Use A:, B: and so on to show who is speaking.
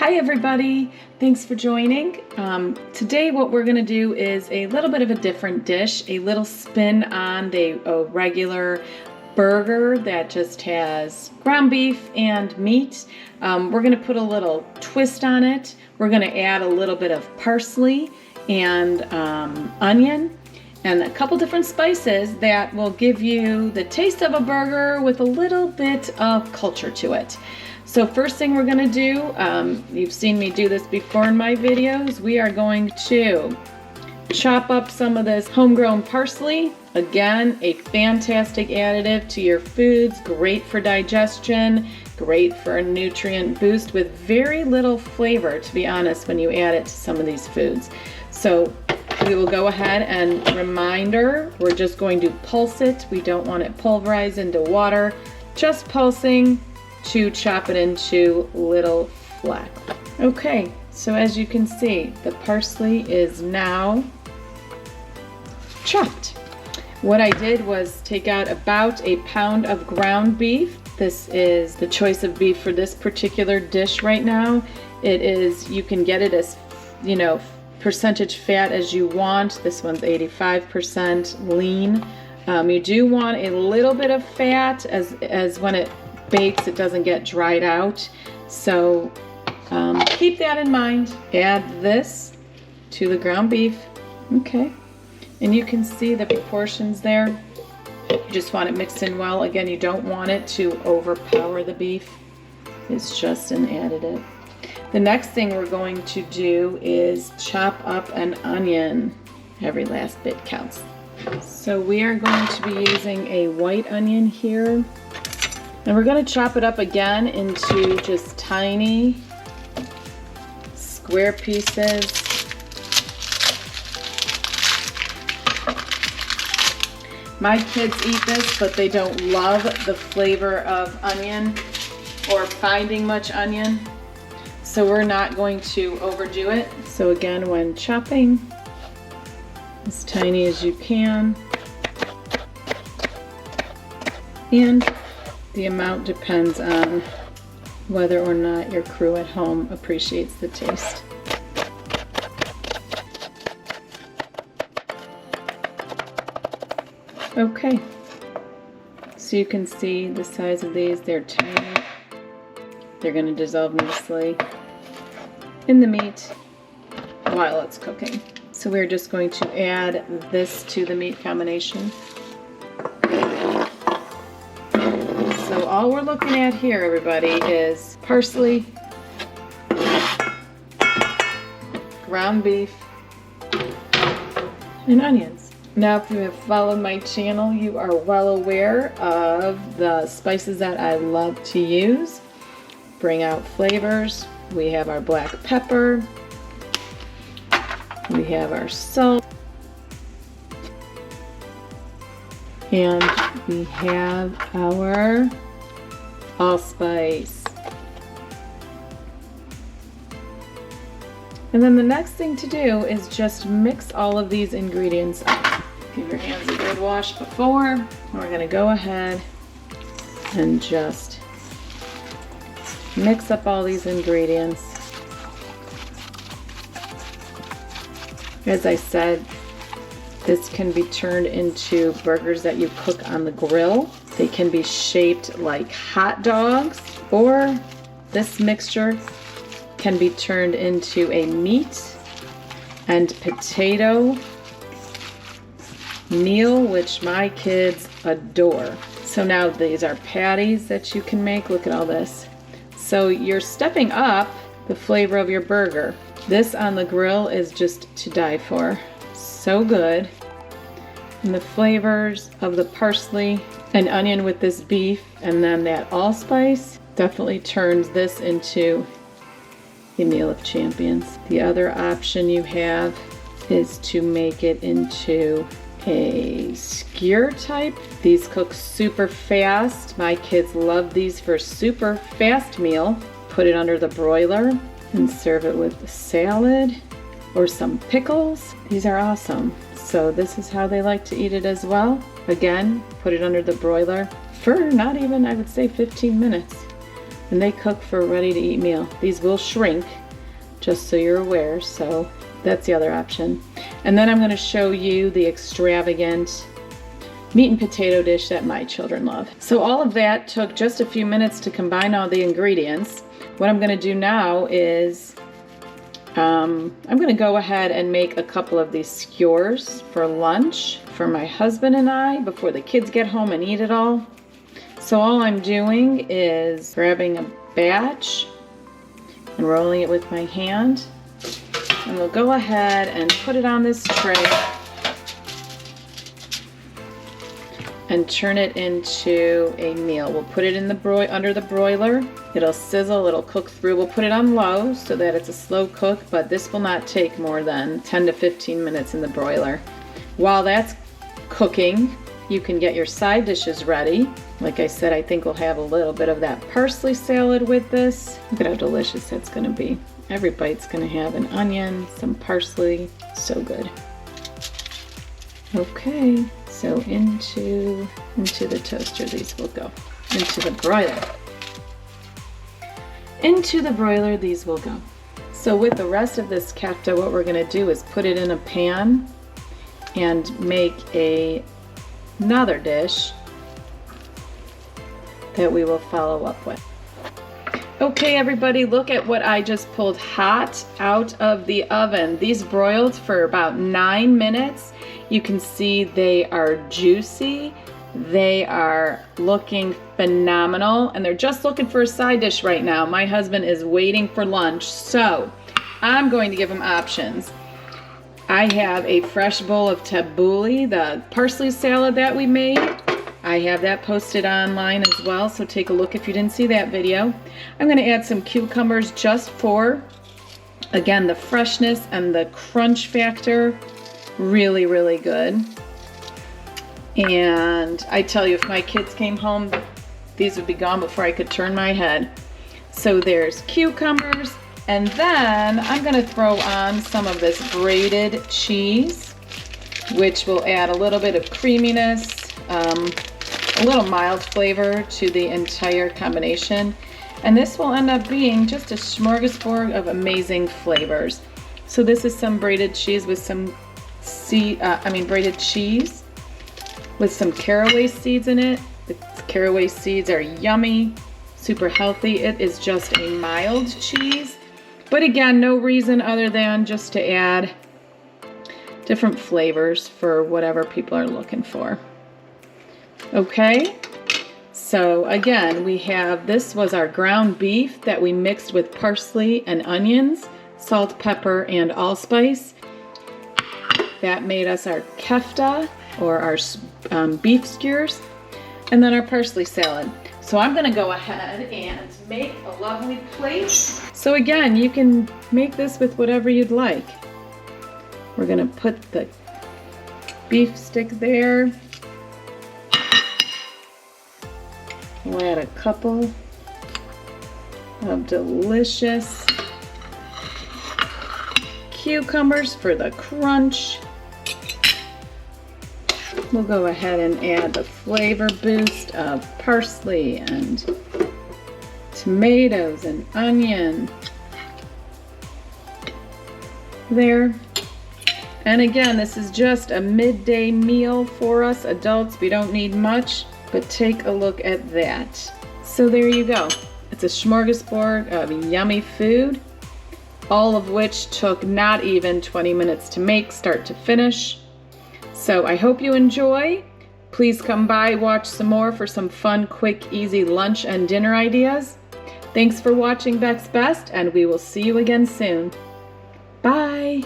A: Hi everybody, thanks for joining. Today what we're going to do is a little bit of a different dish, a little spin on a regular burger that just has ground beef and meat. We're going to put a little twist on it. We're going to add a little bit of parsley and onion and a couple different spices that will give you the taste of a burger with a little bit of culture to it. So first thing we're going to do, you've seen me do this before in my videos, we are going to chop up some of this homegrown parsley. Again, a fantastic additive to your foods, great for digestion, great for a nutrient boost with very little flavor, to be honest, when you add it to some of these foods. So we will go ahead and reminder, we're just going to pulse it. We don't want it pulverized into water, just pulsing to chop it into little flakes. Okay, so as you can see, the parsley is now chopped. What I did was take out about a pound of ground beef. This is the choice of beef for this particular dish right now. It is, you can get it as, percentage fat as you want. This one's 85% lean. You do want a little bit of fat as when it bakes, it doesn't get dried out. So keep that in mind. Add this to the ground beef. Okay. And you can see the proportions there. You just want it mixed in well. Again, you don't want it to overpower the beef. It's just an additive. The next thing we're going to do is chop up an onion. Every last bit counts. So we are going to be using a white onion here. And we're going to chop it up again into just tiny square pieces. My kids eat this, but they don't love the flavor of onion or finding much onion. So we're not going to overdo it. So again, when chopping, as tiny as you can. And the amount depends on whether or not your crew at home appreciates the taste. Okay, so you can see the size of these, they're tiny. They're going to dissolve nicely in the meat while it's cooking. So we're just going to add this to the meat combination. So all we're looking at here, everybody, is parsley, ground beef, and onions. Now, if you have followed my channel, you are well aware of the spices that I love to use. Bring out flavors. We have our black pepper. We have our salt. And we have our allspice. And then the next thing to do is just mix all of these ingredients up. Give your hands a good wash before. We're going to go ahead and just mix up all these ingredients. As I said, this can be turned into burgers that you cook on the grill. They can be shaped like hot dogs, or this mixture can be turned into a meat and potato meal, which my kids adore. So now these are patties that you can make. Look at all this. So you're stepping up the flavor of your burger. This on the grill is just to die for. So good. And the flavors of the parsley and onion with this beef and then that allspice definitely turns this into a meal of champions. The other option you have is to make it into a skewer type. These cook super fast. My kids love these for a super fast meal. Put it under the broiler and serve it with a salad or some pickles. These are awesome. So this is how they like to eat it as well. Again, put it under the broiler for not even, I would say, 15 minutes. and they cook for a ready-to-eat meal. These will shrink, just so you're aware, so that's the other option. And then I'm going to show you the extravagant meat and potato dish that my children love. So all of that took just a few minutes to combine all the ingredients. What I'm going to do now is I'm going to go ahead and make a couple of these skewers for lunch for my husband and I before the kids get home and eat it all. So all I'm doing is grabbing a batch and rolling it with my hand. And we'll go ahead and put it on this tray and turn it into a meal. We'll put it in the under the broiler. It'll sizzle, it'll cook through. We'll put it on low so that it's a slow cook, but this will not take more than 10 to 15 minutes in the broiler. While that's cooking, you can get your side dishes ready. Like I said, I think we'll have a little bit of that parsley salad with this. Look at how delicious that's gonna be. Every bite's gonna have an onion, some parsley, so good. Okay, so into the toaster these will go. Into the broiler. Into the broiler these will go. So with the rest of this kafta, what we're gonna do is put it in a pan and make another dish that we will follow up with. Okay everybody, look at what I just pulled hot out of the oven. These broiled for about 9 minutes. You can see they are juicy. They are looking phenomenal, and they're just looking for a side dish right now. My husband is waiting for lunch, so I'm going to give him options. I have a fresh bowl of tabbouleh, the parsley salad that we made. I have that posted online as well, so take a look if you didn't see that video. I'm going to add some cucumbers just for, again, the freshness and the crunch factor. Really, really good. And I tell you, if my kids came home, these would be gone before I could turn my head. So there's cucumbers, and then I'm going to throw on some of this grated cheese, which will add a little bit of creaminess, a little mild flavor to the entire combination. And this will end up being just a smorgasbord of amazing flavors. So this is some braided cheese with some braided cheese with some caraway seeds in it. The caraway seeds are yummy, super healthy. It is just a mild cheese, but again, no reason other than just to add different flavors for whatever people are looking for. Okay, so again, we have, this was our ground beef that we mixed with parsley and onions, salt, pepper, and allspice. That made us our kafta, or our beef skewers, and then our parsley salad. So I'm gonna go ahead and make a lovely plate. So again, you can make this with whatever you'd like. We're gonna put the beef stick there. We'll add a couple of delicious cucumbers for the crunch. We'll go ahead and add the flavor boost of parsley and tomatoes and onion there. And again, this is just a midday meal for us adults. We don't need much, but take a look at that. So there you go. It's a smorgasbord of yummy food, all of which took not even 20 minutes to make, start to finish. So I hope you enjoy. Please come by, watch some more for some fun, quick, easy lunch and dinner ideas. Thanks for watching Beck's Best, and we will see you again soon. Bye.